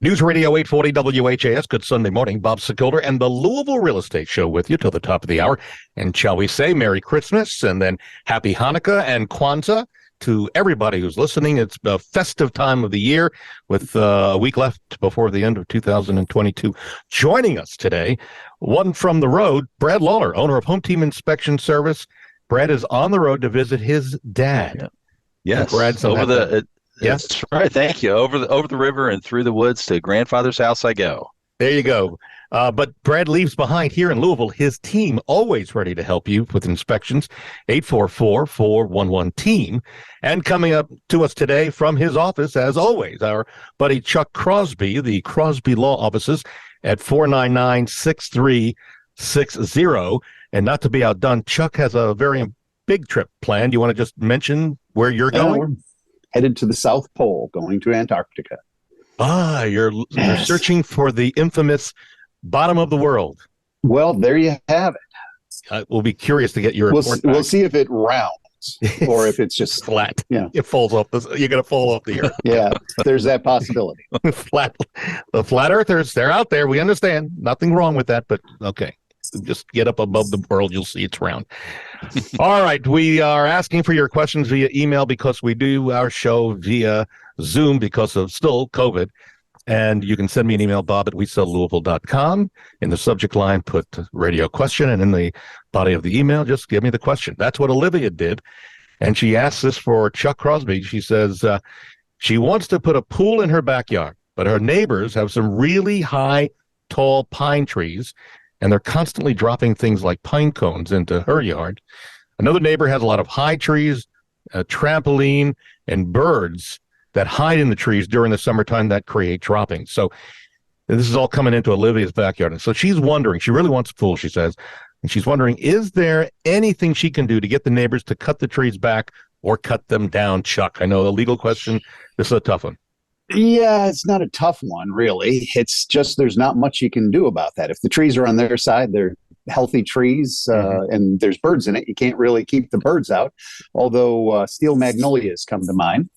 News Radio 840 WHAS. Good Sunday morning. Bob Sokoler and the Louisville Real Estate Show with you till the top of the hour. And shall we say Merry Christmas and then Happy Hanukkah and Kwanzaa to everybody who's listening. It's a festive time of the year with a week left before the end of 2022. Joining us today, one from the road, Brad Lawler, owner of Home Team Inspection Service. Brad is on the road to visit his dad. Yes. Brad's Yes, that's right. Thank you. Over the river and through the woods to grandfather's house I go. There you go. But Brad leaves behind here in Louisville his team, always ready to help you with inspections, 844-411-TEAM. And coming up to us today from his office, as always, our buddy Chuck Crosby, the Crosby Law Offices at 499-6360. And not to be outdone, Chuck has a very big trip planned. You want to just mention where you're going? Headed to the South Pole, going to Antarctica. You're searching for the infamous bottom of the world. Well, there you have it. We'll be curious to get your report back. We'll see if it rounds or if it's just flat. Yeah, it falls off. You're going to fall off the earth. Yeah, there's that possibility. The flat earthers, they're out there. We understand. Nothing wrong with that, but okay. Just get up above the world. You'll see it's round. All right. We are asking for your questions via email because we do our show via Zoom because of still COVID. And you can send me an email, bob@wesellouisville.com. In the subject line, put radio question. And in the body of the email, just give me the question. That's what Olivia did. And she asked this for Chuck Crosby. She says she wants to put a pool in her backyard, but her neighbors have some really high, tall pine trees. And they're constantly dropping things like pine cones into her yard. Another neighbor has a lot of high trees, a trampoline, and birds that hide in the trees during the summertime that create droppings. So this is all coming into Olivia's backyard. And so she's wondering, she really wants a pool, she says, and she's wondering, is there anything she can do to get the neighbors to cut the trees back or cut them down, Chuck? I know the legal question, this is a tough one. Yeah, it's not a tough one, really. It's just there's not much you can do about that. If the trees are on their side, they're healthy trees, and there's birds in it. You can't really keep the birds out, although steel magnolias come to mind.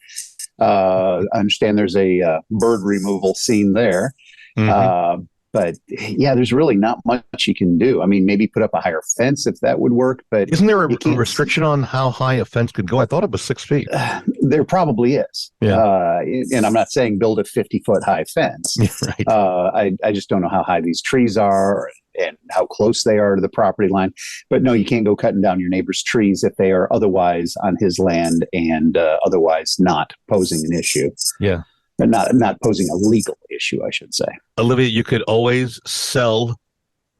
I understand there's a bird removal scene there. But yeah, there's really not much you can do. I mean, maybe put up a higher fence if that would work. But isn't there a restriction on how high a fence could go? I thought it was 6 feet. There probably is. Yeah. And I'm not saying build a 50-foot high fence. Right. I just don't know how high these trees are and how close they are to the property line. But no, you can't go cutting down your neighbor's trees if they are otherwise on his land and otherwise not posing an issue. Yeah. And not posing a legal issue, I should say. Olivia, you could always sell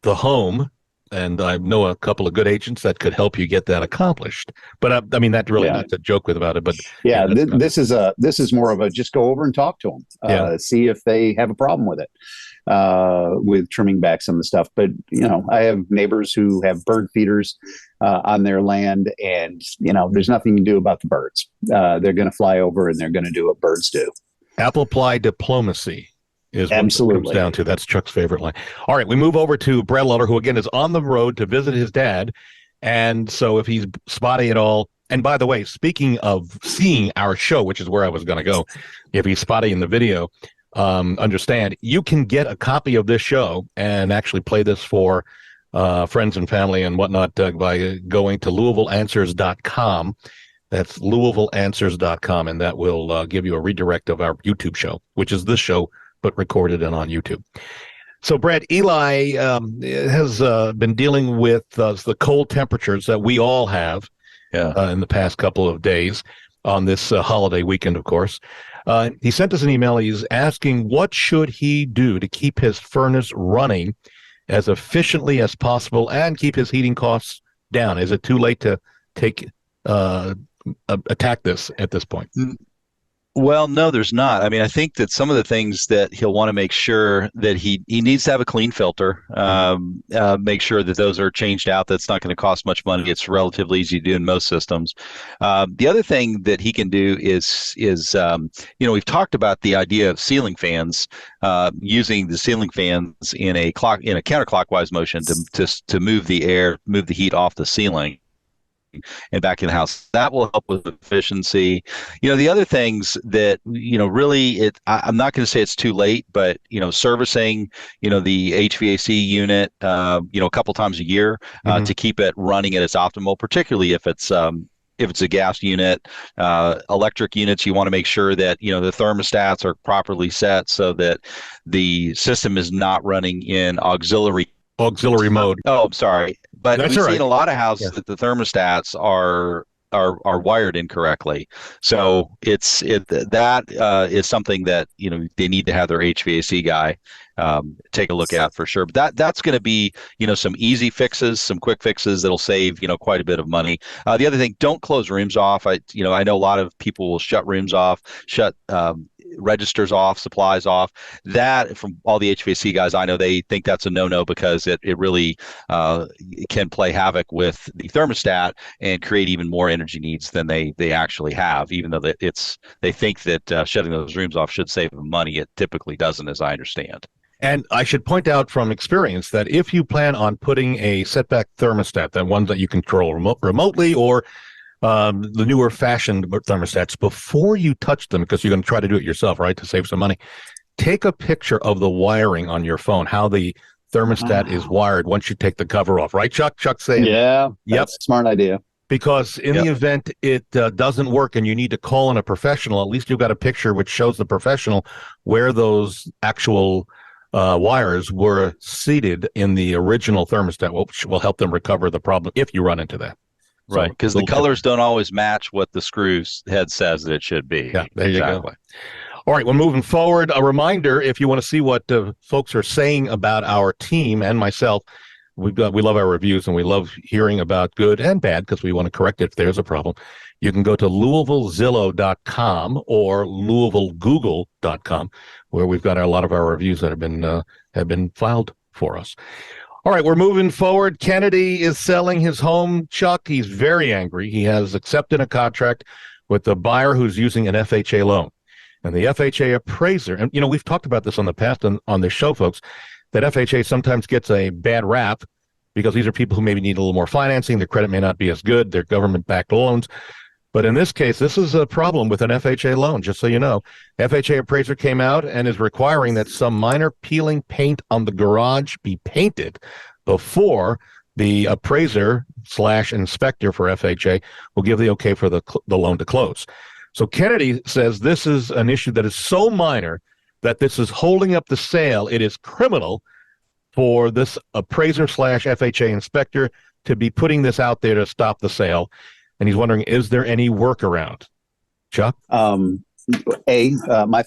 the home, and I know a couple of good agents that could help you get that accomplished. But I mean, that's really not to joke with about it. But yeah, this is more of a just go over and talk to them, see if they have a problem with it, with trimming back some of the stuff. But I have neighbors who have bird feeders on their land, and there's nothing you can do about the birds. They're going to fly over, and they're going to do what birds do. Apple pie diplomacy is what it comes down to. That's Chuck's favorite line. All right, we move over to Brad Lawler, who again is on the road to visit his dad. And so if he's spotty at all, and by the way, speaking of seeing our show, which is where I was going to go, if he's spotty in the video, understand you can get a copy of this show and actually play this for friends and family and whatnot by going to LouisvilleAnswers.com. That's LouisvilleAnswers.com, and that will give you a redirect of our YouTube show, which is this show, but recorded and on YouTube. So, Brad, Eli has been dealing with the cold temperatures that we all have in the past couple of days on this holiday weekend, of course. He sent us an email. He's asking what should he do to keep his furnace running as efficiently as possible and keep his heating costs down. Is it too late to attack this at this point? Well, no, there's not. I mean, I think that some of the things that he'll want to make sure that he needs to have a clean filter, make sure that those are changed out. That's not going to cost much money. It's relatively easy to do in most systems. The other thing that he can do is we've talked about the idea of ceiling fans, using the ceiling fans in a counterclockwise motion to move the heat off the ceiling. and back in the house. That will help with efficiency. The other things that, really I'm not going to say it's too late, but, servicing, the HVAC unit, a couple times a year to keep it running at its optimal, particularly if it's a gas unit. Electric units, you want to make sure that, the thermostats are properly set so that the system is not running in auxiliary mode. Oh, I'm sorry. But That's we've all right. seen a lot of houses that the thermostats are wired incorrectly. So that is something that, they need to have their HVAC guy take a look at for sure. But that's going to be, some easy fixes, some quick fixes that'll save, quite a bit of money. The other thing, don't close rooms off. I know a lot of people will shut rooms off, shut registers off, supplies off. That, from all the HVAC guys I know, they think that's a no-no because it really can play havoc with the thermostat and create even more energy needs than they actually have, even though they think that shutting those rooms off should save them money. It typically doesn't, as I understand. And I should point out from experience that if you plan on putting a setback thermostat, that one that you control remotely, or the newer fashioned thermostats, before you touch them, because you're going to try to do it yourself, right, to save some money, take a picture of the wiring on your phone, how the thermostat is wired once you take the cover off. Right, Chuck? Chuck's saying, yeah, yep. That's a smart idea. Because in the event it doesn't work and you need to call in a professional, at least you've got a picture which shows the professional where those actual wires were seated in the original thermostat, which will help them recover the problem if you run into that. Right, because the colors don't always match what the screw head says that it should be. Yeah, there you go. All right, well, moving forward, a reminder, if you want to see what folks are saying about our team and myself, we love our reviews, and we love hearing about good and bad because we want to correct it if there's a problem. You can go to LouisvilleZillow.com or LouisvilleGoogle.com, where we've got a lot of our reviews that have been filed for us. All right, we're moving forward. Kennedy is selling his home. Chuck, he's very angry. He has accepted a contract with the buyer who's using an FHA loan. And the FHA appraiser, and we've talked about this on the past on this show, folks, that FHA sometimes gets a bad rap because these are people who maybe need a little more financing. Their credit may not be as good. They're government-backed loans. But in this case, this is a problem with an FHA loan, just so you know. FHA appraiser came out and is requiring that some minor peeling paint on the garage be painted before the appraiser / inspector for FHA will give the okay for the loan to close. So Kennedy says this is an issue that is so minor that this is holding up the sale. It is criminal for this appraiser / FHA inspector to be putting this out there to stop the sale. And he's wondering, is there any workaround? Chuck? My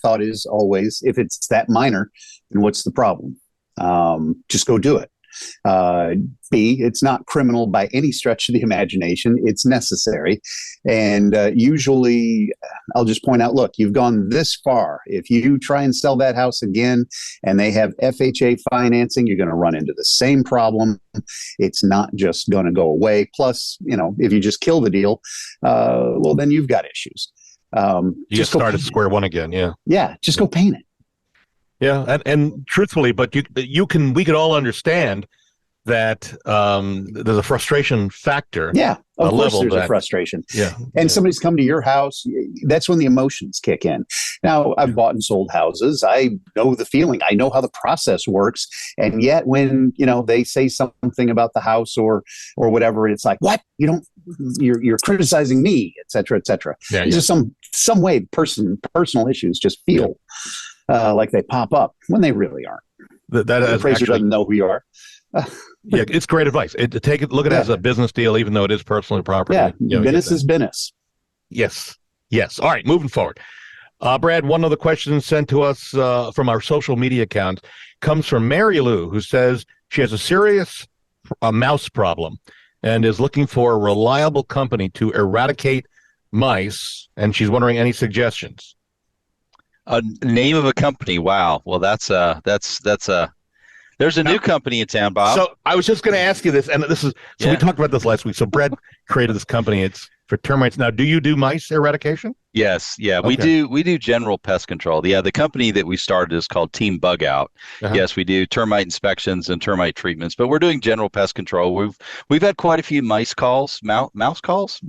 thought is always, if it's that minor, then what's the problem? Just go do it. B, it's not criminal by any stretch of the imagination. It's necessary. And usually, I'll just point out, look, you've gone this far. If you try and sell that house again and they have FHA financing, you're going to run into the same problem. It's not just going to go away. Plus, if you just kill the deal, well, then you've got issues. You just start at square one again. Yeah. Yeah. Just go paint it. Yeah. And truthfully, but we could all understand that there's a frustration factor. Yeah, of course there's a frustration. Yeah. And somebody's come to your house, that's when the emotions kick in. Now, I've bought and sold houses. I know the feeling. I know how the process works. And yet when, they say something about the house or whatever, it's like, what? You're criticizing me, et cetera, et cetera. Yeah, There's just some way personal issues just feel like they pop up when they really aren't. The appraiser doesn't know who you are. Yeah, it's great advice. Look at it as a business deal, even though it is personal property. Yeah, business is business. Yes. All right, moving forward. Brad, one of the questions sent to us from our social media account comes from Mary Lou, who says she has a serious mouse problem and is looking for a reliable company to eradicate mice, and she's wondering any suggestions. A name of a company. Wow. Well, that's there's a new company in town, Bob. So I was just going to ask you this, and we talked about this last week. So Brad created this company. It's for termites. Now, do you do mice eradication? Yes, yeah, we Okay. do general pest control. Yeah, the company that we started is called Team Bug Out. Uh-huh. Yes, we do termite inspections and termite treatments, but we're doing general pest control. We've had quite a few mice calls, mice calls,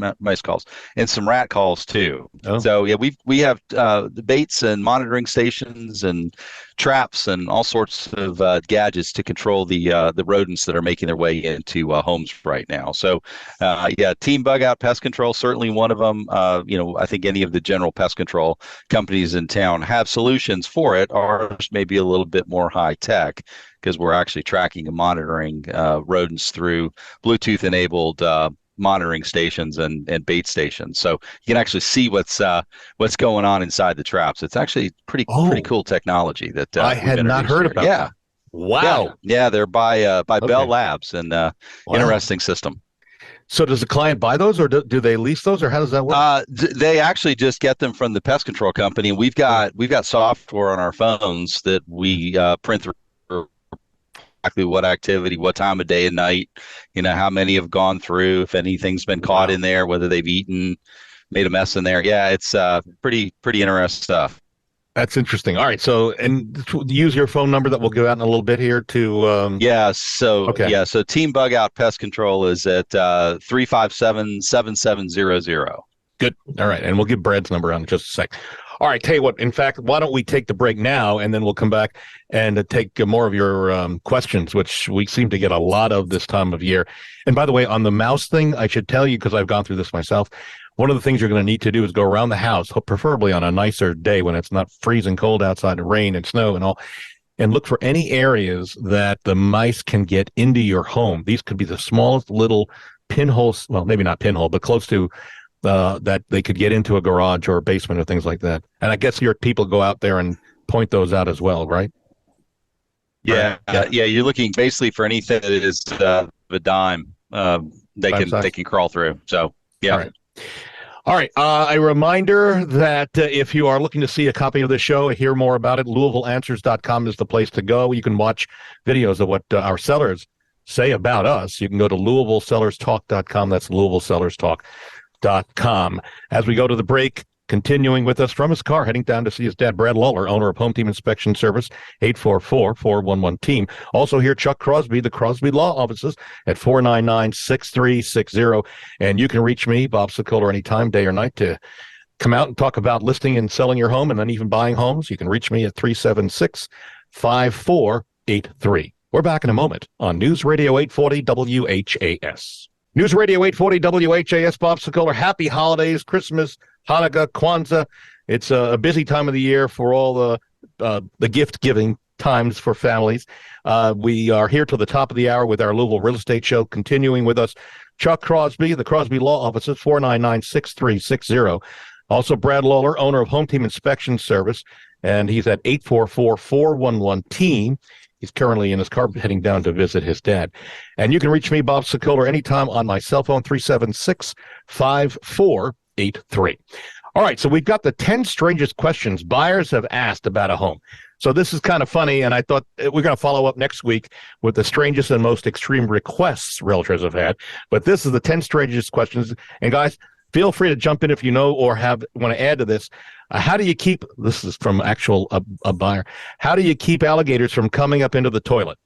and some rat calls too. Oh. So yeah, we have the baits and monitoring stations and traps and all sorts of gadgets to control the rodents that are making their way into homes right now. So yeah, Team Bug Out Pest Control, certainly one of them. I think any of the general pest control companies in town have solutions for it. Ours may be a little bit more high tech because we're actually tracking and monitoring rodents through Bluetooth enabled monitoring stations and bait stations. So you can actually see what's going on inside the traps. It's actually pretty cool technology that I we've had not introduced heard here. about Yeah. that. Wow. Yeah, they're by Bell Okay. Labs and Wow. interesting system. So does the client buy those, or do they lease those, or how does that work? They actually just get them from the pest control company. And we've got software on our phones that we print through exactly what activity, what time of day and night, how many have gone through, if anything's been caught Wow. in there, whether they've eaten, made a mess in there. Yeah, it's pretty interesting stuff. That's interesting. All right. So, and use your phone number that we'll give out in a little bit here to. Okay. So Team Bug Out Pest Control is at 357-7700. Good. All right. And we'll give Brad's number on in just a sec. All right. Tell you what, in fact, why don't we take the break now, and then we'll come back and take more of your questions, which we seem to get a lot of this time of year. And by the way, on the mouse thing, I should tell you, because I've gone through this myself, one of the things you're going to need to do is go around the house, preferably on a nicer day when it's not freezing cold outside and rain and snow and all, and look for any areas that the mice can get into your home. These could be the smallest little pinholes, well, maybe not pinhole, but close to that they could get into a garage or a basement or things like that. And I guess your people go out there and point those out as well, right? Yeah, yeah. You're looking basically for anything that is a dime. They can crawl through. So yeah. All right. A reminder that if you are looking to see a copy of the show, hear more about it, LouisvilleAnswers.com is the place to go. You can watch videos of what our sellers say about us. You can go to LouisvilleSellersTalk.com. That's LouisvilleSellersTalk.com. As we go to the break, continuing with us from his car, heading down to see his dad, Brad Lawler, owner of Home Team Inspection Service, 844-411-TEAM. Also here, Chuck Crosby, the Crosby Law Offices at 499-6360. And you can reach me, Bob Sokoler, anytime, day or night, to come out and talk about listing and selling your home and then even buying homes. You can reach me at 376-5483. We're back in a moment on News Radio 840 WHAS. News Radio 840 WHAS, Bob Sokoler. Happy holidays, Christmas, Hanukkah, Kwanzaa. It's a busy time of the year for all the gift-giving times for families. We are here till the top of the hour with our Louisville Real Estate Show. Continuing with us, Chuck Crosby, the Crosby Law Offices, 499-6360. Also, Brad Lawler, owner of Home Team Inspection Service, and he's at 844-411-TEAM. He's currently in his car heading down to visit his dad. And you can reach me, Bob Sokoler, anytime on my cell phone, 376-5483. All right, so we've got the 10 strangest questions buyers have asked about a home. So this is kind of funny, and I thought we're going to follow up next week with the strangest and most extreme requests realtors have had. But this is the 10 strangest questions. And guys, feel free to jump in if you know or want to add to this. How do you keep, this is from a buyer, how do you keep alligators from coming up into the toilet?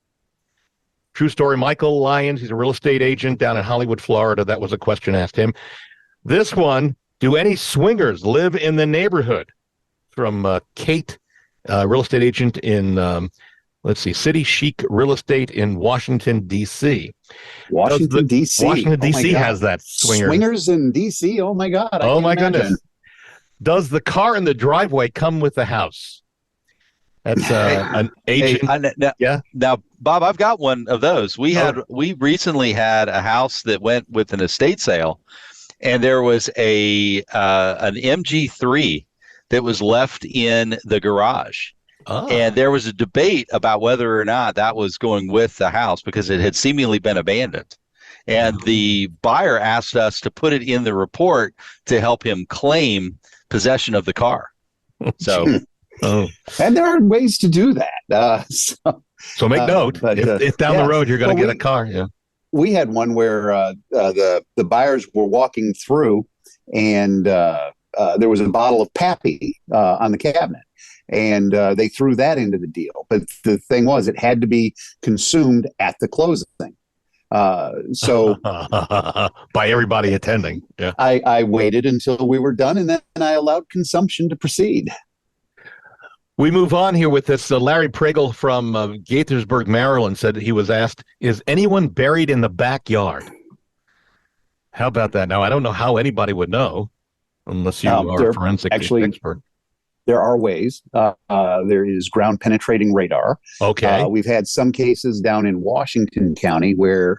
True story, Michael Lyons, he's a real estate agent down in Hollywood, Florida. That was a question asked him. This one, do any swingers live in the neighborhood? From Kate, real estate agent in, City Chic Real Estate in Washington, D.C. Washington, D.C. Washington, D.C. has that swinger. Swingers in D.C.? Oh, my God. Oh, my goodness. Does the car in the driveway come with the house? That's an agent. Now, Bob, I've got one of those. We recently had a house that went with an estate sale, and there was an MG3 that was left in the garage. Oh. And there was a debate about whether or not that was going with the house because it had seemingly been abandoned. And the buyer asked us to put it in the report to help him claim possession of the car. So, and there are ways to do that. So make note. But, if down the road you're going to get a car, we had one where the buyers were walking through, and there was a bottle of Pappy on the cabinet, and they threw that into the deal. But the thing was, it had to be consumed at the closing. So by everybody attending. Yeah. I waited until we were done, and then I allowed consumption to proceed. We move on here with this. Larry Pregel from Gaithersburg, Maryland, said he was asked, "Is anyone buried in the backyard?" How about that? Now, I don't know how anybody would know unless you are a forensic expert. There are ways. There is ground penetrating radar. Okay. We've had some cases down in Washington County where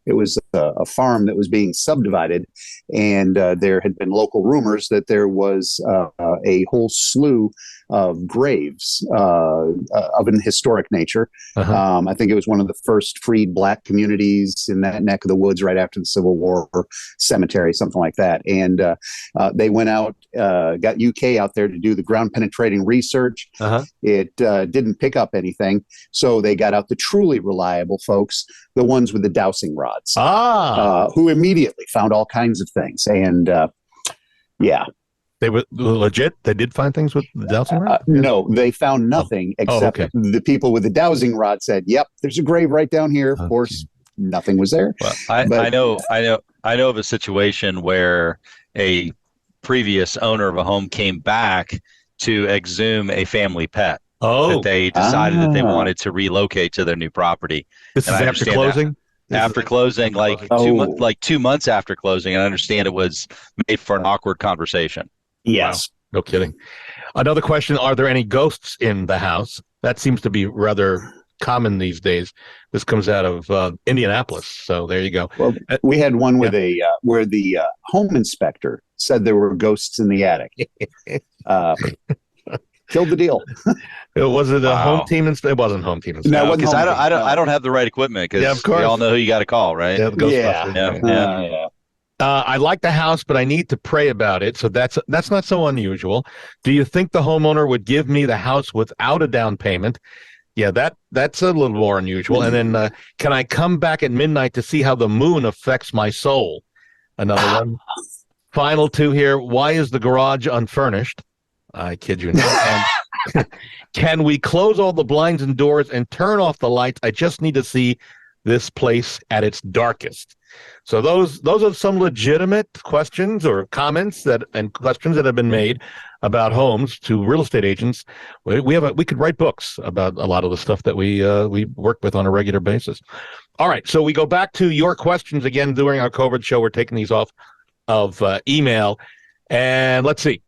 it was a farm that was being subdivided, and there had been local rumors that there was a whole slew of graves of an historic nature. I think it was one of the first freed Black communities in that neck of the woods right after the Civil War, cemetery, something like that. And they went out, got UK out there to do the ground penetrating research. It didn't pick up anything. So they got out the truly reliable folks, the ones with the dowsing rods, who immediately found all kinds of things. And yeah. They were legit? They did find things with the dowsing rod? No, they found nothing except the people with the dowsing rod said, "Yep, there's a grave right down here." Of course, nothing was there. Well, I know of a situation where a previous owner of a home came back to exhume a family pet. That they decided that they wanted to relocate to their new property. This is after closing? After closing, like 2 months after closing, and I understand it was made for an awkward conversation. Yes. Wow. No kidding. Another question, are there any ghosts in the house? That seems to be rather common these days. This comes out of Indianapolis, so there you go. Well, we had one with where the home inspector said there were ghosts in the attic. Killed the deal. Was it a home team? It wasn't home team. No, because I don't have the right equipment. Because we all know who you got to call, right? Yeah, the Ghostbusters. I like the house, but I need to pray about it. So that's not so unusual. Do you think the homeowner would give me the house without a down payment? Yeah, that's a little more unusual. And then can I come back at midnight to see how the moon affects my soul? Another one. Final two here. Why is the garage unfurnished? I kid you not. And can we close all the blinds and doors and turn off the lights? I just need to see this place at its darkest. So those are some legitimate questions or comments and questions that have been made about homes to real estate agents. We could write books about a lot of the stuff that we work with on a regular basis. All right, so we go back to your questions again during our COVID show. We're taking these off of email, and let's see.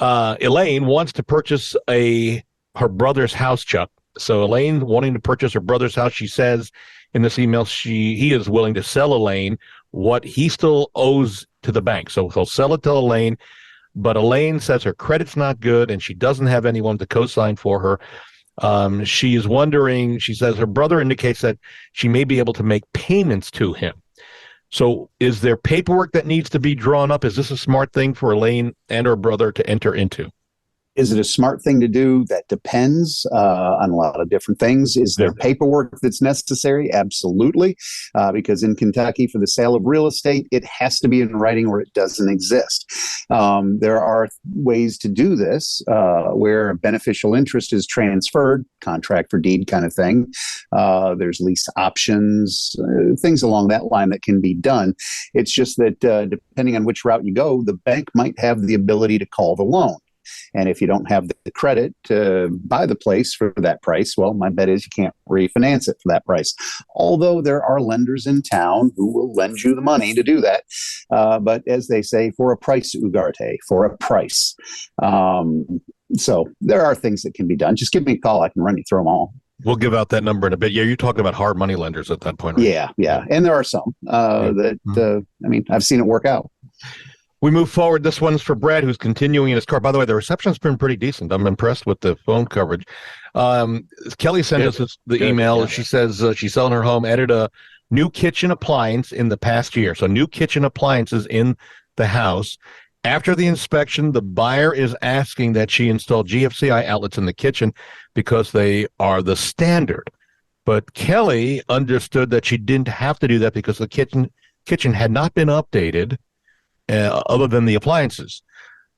Elaine wants to purchase her brother's house, Chuck. So Elaine wanting to purchase her brother's house, she says in this email he is willing to sell Elaine what he still owes to the bank. So he'll sell it to Elaine, but Elaine says her credit's not good and she doesn't have anyone to co-sign for her. She is wondering, she says her brother indicates that she may be able to make payments to him. So is there paperwork that needs to be drawn up? Is this a smart thing for Elaine and her brother to enter into? Is it a smart thing to do? That depends on a lot of different things. Is there paperwork that's necessary? Absolutely. Because in Kentucky, for the sale of real estate, it has to be in writing or it doesn't exist. There are ways to do this where a beneficial interest is transferred, contract for deed kind of thing. There's lease options, things along that line that can be done. It's just that depending on which route you go, the bank might have the ability to call the loan. And if you don't have the credit to buy the place for that price, well, my bet is you can't refinance it for that price. Although there are lenders in town who will lend you the money to do that. But as they say, for a price, Ugarte, for a price. So there are things that can be done. Just give me a call. I can run you through them all. We'll give out that number in a bit. Yeah, you're talking about hard money lenders at that point, right? Yeah. And there are some I've seen it work out. We move forward. This one's for Brad, who's continuing in his car. By the way, the reception's been pretty decent. I'm impressed with the phone coverage. Kelly sent us the email. She says she's selling her home, added a new kitchen appliance in the past year. So new kitchen appliances in the house. After the inspection, the buyer is asking that she install GFCI outlets in the kitchen because they are the standard. But Kelly understood that she didn't have to do that because the kitchen had not been updated other than the appliances.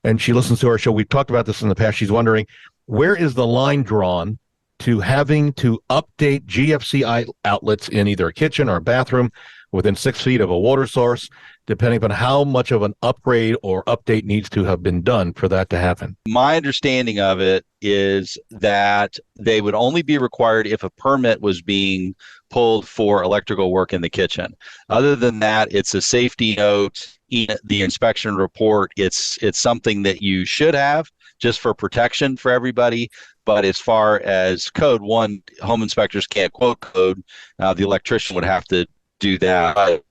and she listens to our show. We've talked about this in the past. She's wondering, where is the line drawn to having to update GFCI outlets in either a kitchen or a bathroom within 6 feet of a water source, depending upon how much of an upgrade or update needs to have been done for that to happen? My understanding of it is that they would only be required if a permit was being pulled for electrical work in the kitchen. Other than that, it's a safety note in the inspection report. It's something that you should have just for protection for everybody. But as far as code, one, home inspectors can't quote code. The electrician would have to do that.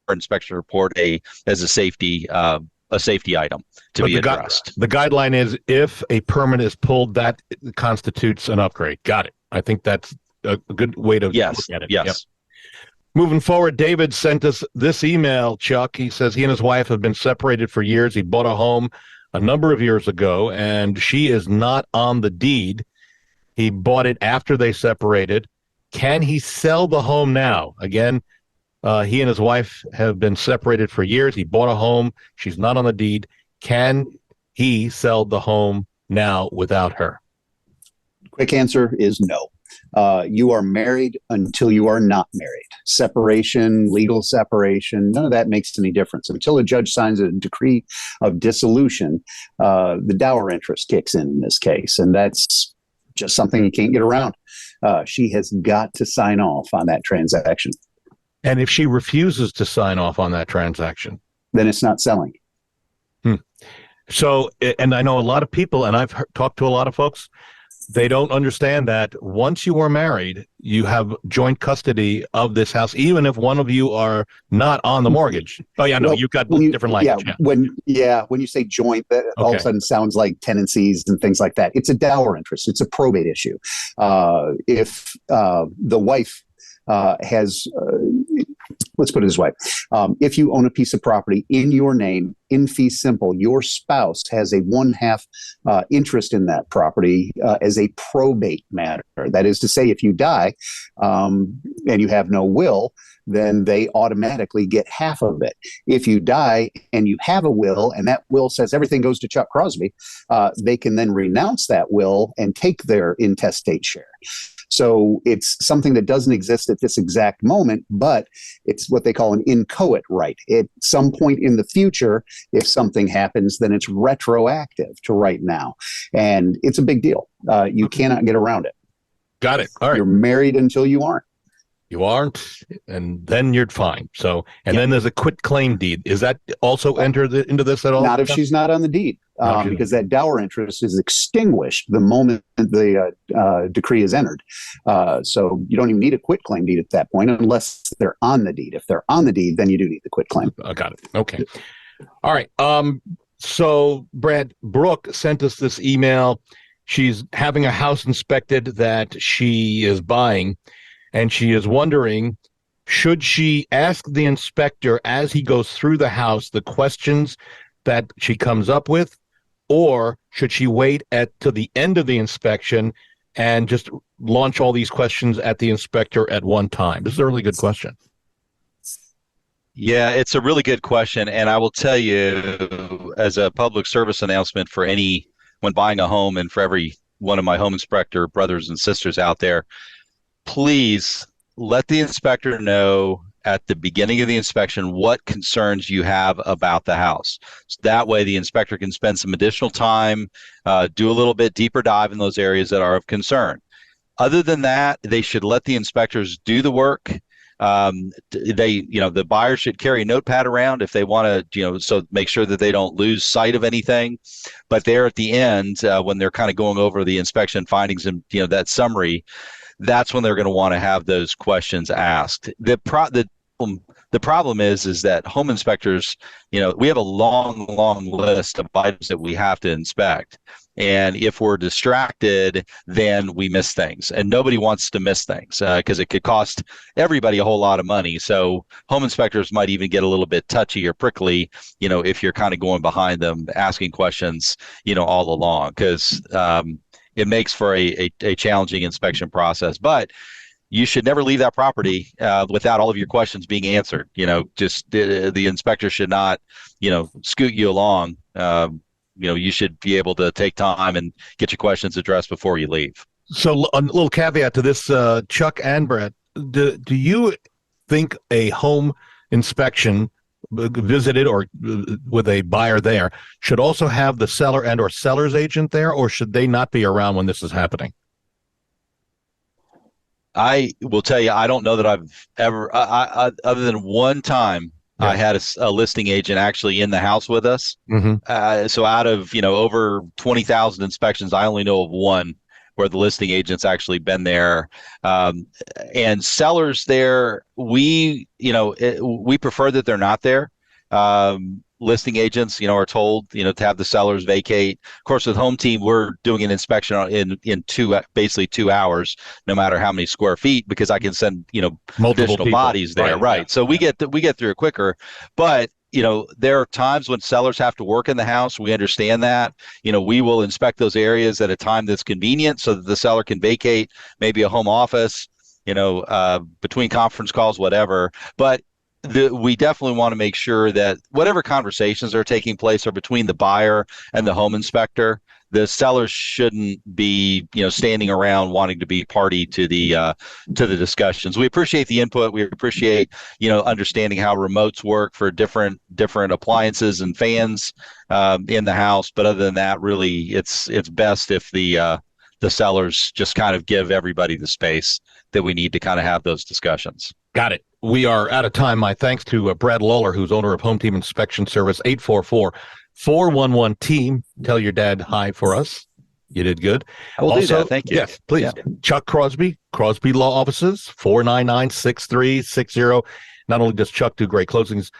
Inspection report as a safety item to be addressed. The guideline is if a permit is pulled, that constitutes an upgrade. Got it. I think that's a good way to look at it. Yes. Yep. Moving forward, David sent us this email, Chuck. He says he and his wife have been separated for years. He bought a home a number of years ago, and she is not on the deed. He bought it after they separated. Can he sell the home now? Again, he and his wife have been separated for years. He bought a home. She's not on the deed. Can he sell the home now without her? Quick answer is no. You are married until you are not married. Separation, legal separation, none of that makes any difference. Until a judge signs a decree of dissolution, the dower interest kicks in this case, and that's just something you can't get around. She has got to sign off on that transaction. And if she refuses to sign off on that transaction, then it's not selling. So, and I know a lot of people, and I've talked to a lot of folks, they don't understand that once you are married, you have joint custody of this house, even if one of you are not on the mortgage. Oh, yeah, no, you've got different language. When you say joint, that all of a sudden sounds like tenancies and things like that. It's a dower interest. It's a probate issue. If the wife has, let's put it this way, if you own a piece of property in your name, in fee simple, your spouse has a 1/2 interest in that property as a probate matter. That is to say, if you die and you have no will, then they automatically get half of it. If you die and you have a will, and that will says everything goes to Chuck Crosby, they can then renounce that will and take their intestate share. So it's something that doesn't exist at this exact moment, but it's what they call an inchoate right. At some point in the future, if something happens, then it's retroactive to right now. And it's a big deal. You cannot get around it. Got it. All right. You're married until you aren't. You aren't, and then you're fine. So, and then there's a quit claim deed. Is that also entered into this at all? Not if she's not on the deed, because that dower interest is extinguished the moment the decree is entered. So you don't even need a quit claim deed at that point unless they're on the deed. If they're on the deed, then you do need the quit claim. I got it. Okay. All right. So Brad, Brooke sent us this email. She's having a house inspected that she is buying. And she is wondering, should she ask the inspector as he goes through the house the questions that she comes up with, or should she wait to the end of the inspection and just launch all these questions at the inspector at one time? This is a really good question. Yeah, it's a really good question. And I will tell you, as a public service announcement for when buying a home, and for every one of my home inspector brothers and sisters out there, please let the inspector know at the beginning of the inspection what concerns you have about the house. So that way the inspector can spend some additional time, do a little bit deeper dive in those areas that are of concern. Other than that, they should let the inspectors do the work. The buyer should carry a notepad around if they want to, so make sure that they don't lose sight of anything. But there at the end, when they're kind of going over the inspection findings and, that summary, that's when they're going to want to have those questions asked. The problem is that home inspectors, we have a long list of items that we have to inspect. And if we're distracted, then we miss things. And nobody wants to miss things because it could cost everybody a whole lot of money. So home inspectors might even get a little bit touchy or prickly, if you're kind of going behind them, asking questions, all along, because it makes for a challenging inspection process. But you should never leave that property without all of your questions being answered. Just the inspector should not, scoot you along you should be able to take time and get your questions addressed before you leave. So a little caveat to this, Chuck and Brett, do you think a home inspection visited or with a buyer there should also have the seller and or seller's agent there, or should they not be around when this is happening? I will tell you, I don't know that I've ever, other than one time, I had a listing agent actually in the house with us. So out of, over 20,000 inspections, I only know of one where the listing agent's actually been there. And sellers there, we prefer that they're not there. Listing agents, are told, to have the sellers vacate. Of course, with Home Team, we're doing an inspection in basically 2 hours, no matter how many square feet, because I can send, multiple additional people. bodies there. Right. Yeah. So we get through it quicker, but there are times when sellers have to work in the house. We understand that. We will inspect those areas at a time that's convenient so that the seller can vacate maybe a home office, between conference calls, whatever. But we definitely want to make sure that whatever conversations are taking place are between the buyer and the home inspector. The sellers shouldn't be, standing around wanting to be party to the discussions. We appreciate the input. We appreciate, understanding how remotes work for different appliances and fans in the house. But other than that, really, it's best if the sellers just kind of give everybody the space that we need to kind of have those discussions. Got it. We are out of time. My thanks to Brad Lawler, who's owner of Home Team Inspection Service, 844-411-TEAM. Tell your dad hi for us. You did good. I will do that. Thank you. Yes, please. Yeah. Chuck Crosby Law Offices, 499-6360. Not only does Chuck do great closings,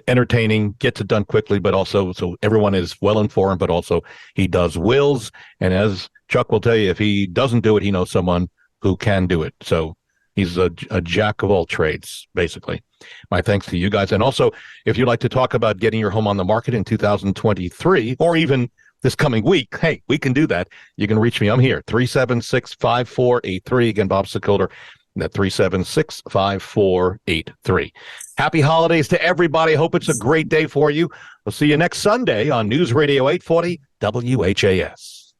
entertaining, gets it done quickly, but also so everyone is well informed, but also he does wills. And as Chuck will tell you, if he doesn't do it, he knows someone who can do it. So he's a jack of all trades, basically. My thanks to you guys. And also, if you'd like to talk about getting your home on the market in 2023, or even this coming week, hey, we can do that. You can reach me. I'm here, 376-5483. Again, Bob Sokoler, at 376-5483. Happy holidays to everybody. Hope it's a great day for you. We'll see you next Sunday on News Radio 840 WHAS.